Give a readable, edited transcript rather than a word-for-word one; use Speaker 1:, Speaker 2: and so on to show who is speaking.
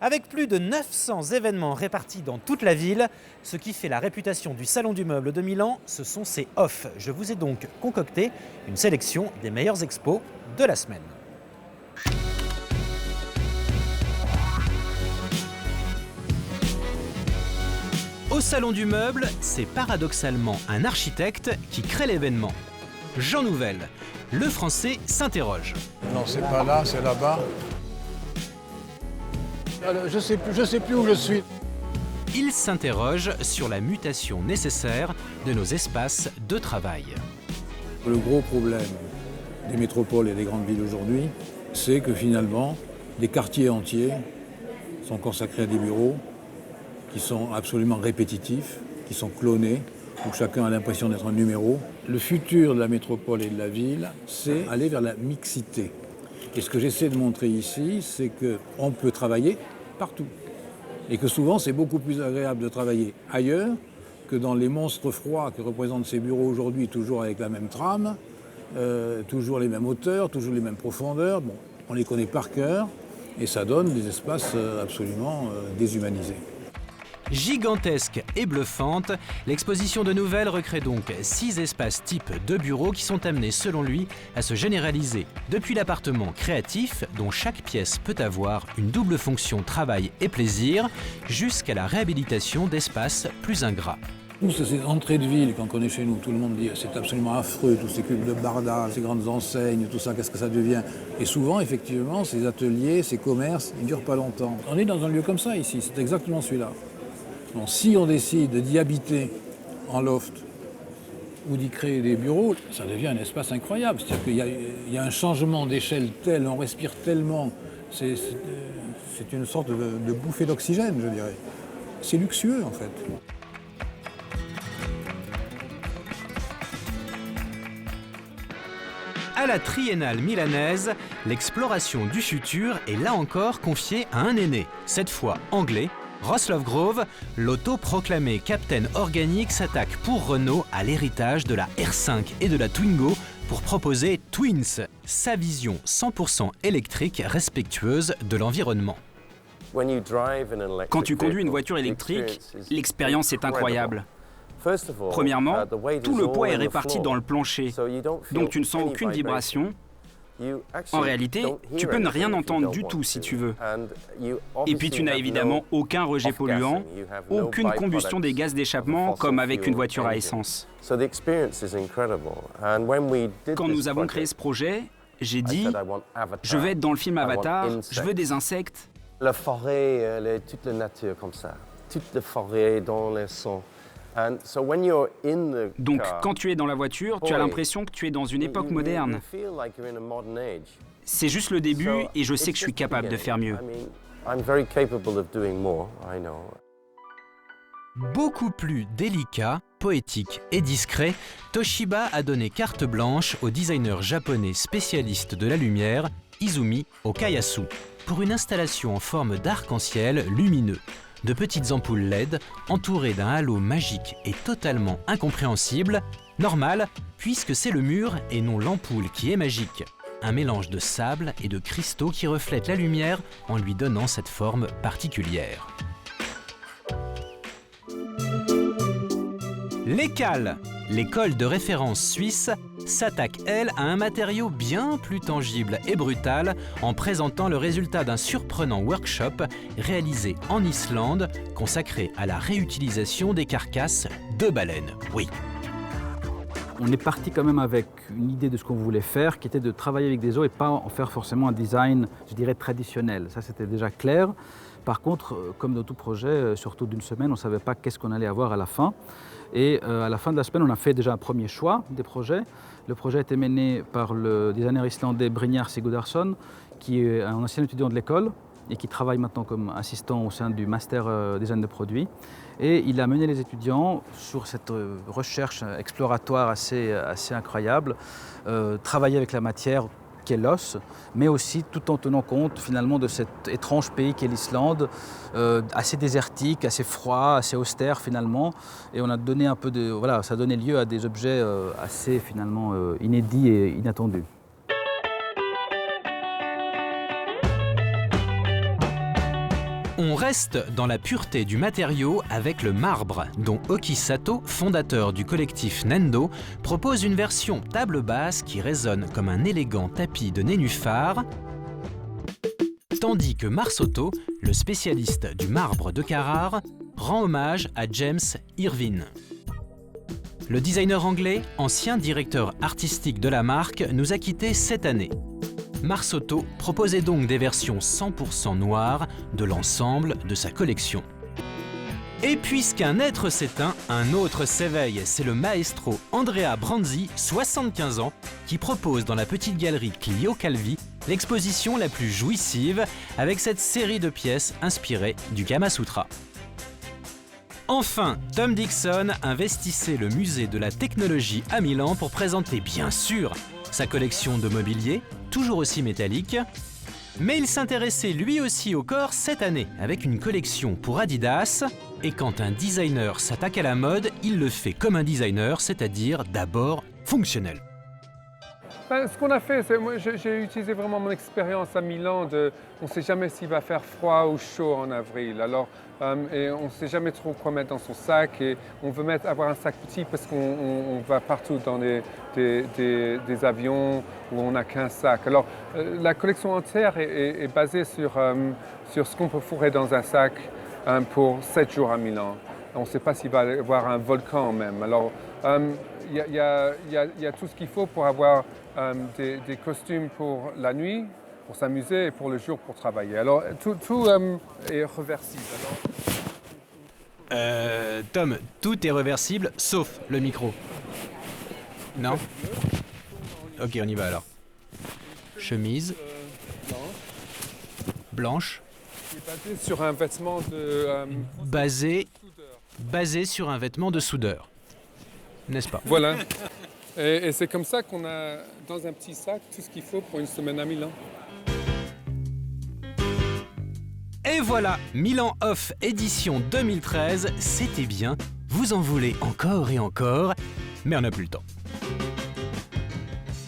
Speaker 1: Avec plus de 900 événements répartis dans toute la ville, ce qui fait la réputation du Salon du Meuble de Milan, ce sont ses offs. Je vous ai donc concocté une sélection des meilleures expos de la semaine. Au Salon du Meuble, c'est paradoxalement un architecte qui crée l'événement. Jean Nouvel, le Français s'interroge.
Speaker 2: Non, c'est pas là, c'est là-bas. Je sais plus où je suis.
Speaker 1: Il s'interroge sur la mutation nécessaire de nos espaces de travail.
Speaker 2: Le gros problème des métropoles et des grandes villes aujourd'hui, c'est que finalement, des quartiers entiers sont consacrés à des bureaux qui sont absolument répétitifs, qui sont clonés, où chacun a l'impression d'être un numéro. Le futur de la métropole et de la ville, c'est aller vers la mixité. Et ce que j'essaie de montrer ici, c'est qu'on peut travailler partout. Et que souvent, c'est beaucoup plus agréable de travailler ailleurs que dans les monstres froids que représentent ces bureaux aujourd'hui, toujours avec la même trame, toujours les mêmes hauteurs, toujours les mêmes profondeurs. Bon, on les connaît par cœur et ça donne des espaces absolument déshumanisés.
Speaker 1: Gigantesque et bluffante, l'exposition de Nouvel recrée donc 6 espaces types de bureaux qui sont amenés, selon lui, à se généraliser. Depuis l'appartement créatif, dont chaque pièce peut avoir une double fonction travail et plaisir, jusqu'à la réhabilitation d'espaces plus ingrats.
Speaker 2: Tous ces entrées de ville qu'on connaît chez nous, tout le monde dit c'est absolument affreux, tous ces cubes de barda, ces grandes enseignes, tout ça, qu'est-ce que ça devient? Et souvent, effectivement, ces ateliers, ces commerces, ils ne durent pas longtemps. On est dans un lieu comme ça ici, c'est exactement celui-là. Bon, si on décide d'y habiter en loft ou d'y créer des bureaux, ça devient un espace incroyable. C'est-à-dire qu'il y a un changement d'échelle tel, on respire tellement, c'est une sorte de bouffée d'oxygène, je dirais. C'est luxueux en fait.
Speaker 1: À la Triennale milanaise, l'exploration du futur est là encore confiée à un aîné, cette fois anglais. Ross Lovegrove, l'auto-proclamé Captain Organic, s'attaque pour Renault à l'héritage de la R5 et de la Twingo pour proposer Twins, sa vision 100% électrique respectueuse de l'environnement.
Speaker 3: Quand tu conduis une voiture électrique, l'expérience est incroyable. Premièrement, tout le poids est réparti dans le plancher, donc tu ne sens aucune vibration. En réalité, tu peux ne rien entendre du tout si tu veux. Et puis tu n'as évidemment aucun rejet polluant, aucune combustion des gaz d'échappement comme avec une voiture à essence. Quand nous avons créé ce projet, j'ai dit « Je vais être dans le film Avatar, je veux des insectes. »
Speaker 4: La forêt, toute la nature comme ça, toute la forêt dans les sons.
Speaker 3: Donc, quand tu es dans la voiture, tu as l'impression que tu es dans une époque moderne. C'est juste le début et je sais que je suis capable de faire mieux.
Speaker 1: Beaucoup plus délicat, poétique et discret, Toshiba a donné carte blanche au designer japonais spécialiste de la lumière, Izumi Okayasu, pour une installation en forme d'arc-en-ciel lumineux. De petites ampoules LED entourées d'un halo magique et totalement incompréhensible, normal puisque c'est le mur et non l'ampoule qui est magique. Un mélange de sable et de cristaux qui reflètent la lumière en lui donnant cette forme particulière. L'Écale, l'école de référence suisse, s'attaque, elle, à un matériau bien plus tangible et brutal en présentant le résultat d'un surprenant workshop réalisé en Islande consacré à la réutilisation des carcasses de baleines. Oui.
Speaker 5: On est parti quand même avec une idée de ce qu'on voulait faire, qui était de travailler avec des os et pas en faire forcément un design, je dirais, traditionnel. Ça, c'était déjà clair. Par contre, comme dans tout projet, surtout d'une semaine, on ne savait pas qu'est-ce qu'on allait avoir à la fin. Et à la fin de la semaine, on a fait déjà un premier choix des projets. Le projet a été mené par le designer islandais Brynjar Sigurðarson, qui est un ancien étudiant de l'école et qui travaille maintenant comme assistant au sein du master design de produits. Et il a mené les étudiants sur cette recherche exploratoire assez incroyable, travailler avec la matière qui est l'os, mais aussi tout en tenant compte finalement de cet étrange pays qu'est l'Islande, assez désertique, assez froid, assez austère finalement. Et on a donné un peu de, voilà, ça a donné lieu à des objets assez finalement inédits et inattendus.
Speaker 1: On reste dans la pureté du matériau avec le marbre, dont Oki Sato, fondateur du collectif Nendo, propose une version table basse qui résonne comme un élégant tapis de nénuphar, tandis que Marsotto, le spécialiste du marbre de Carrare, rend hommage à James Irvine. Le designer anglais, ancien directeur artistique de la marque, nous a quittés cette année. Marsotto proposait donc des versions 100% noires de l'ensemble de sa collection. Et puisqu'un être s'éteint, un autre s'éveille. C'est le maestro Andrea Branzi, 75 ans, qui propose dans la petite galerie Clio Calvi l'exposition la plus jouissive avec cette série de pièces inspirées du Kama Sutra. Enfin, Tom Dixon investissait le musée de la technologie à Milan pour présenter bien sûr sa collection de mobilier, toujours aussi métallique, mais il s'intéressait lui aussi au corps cette année avec une collection pour Adidas. Et quand un designer s'attaque à la mode, il le fait comme un designer, c'est-à-dire d'abord fonctionnel.
Speaker 6: Ce qu'on a fait, j'ai utilisé vraiment mon expérience à Milan. On ne sait jamais s'il va faire froid ou chaud en avril. Alors, et on ne sait jamais trop quoi mettre dans son sac. Et on veut avoir un sac petit parce qu'on va partout dans des avions où on n'a qu'un sac. Alors, la collection entière est basée sur ce qu'on peut fourrer dans un sac pour 7 jours à Milan. On ne sait pas s'il va y avoir un volcan même. Alors, il y a tout ce qu'il faut pour avoir des costumes pour la nuit, pour s'amuser, et pour le jour, pour travailler. Alors, tout est réversible.
Speaker 1: Tom, tout est réversible, sauf le micro. Non ? Ok, on y va alors. Chemise. Blanche.
Speaker 6: Basé sur un vêtement de...
Speaker 1: Basé sur un vêtement de soudeur. N'est-ce pas ?
Speaker 6: Voilà. Et c'est comme ça qu'on a dans un petit sac tout ce qu'il faut pour une semaine à Milan.
Speaker 1: Et voilà, Milan Off édition 2013, c'était bien. Vous en voulez encore et encore, mais on n'a plus le temps.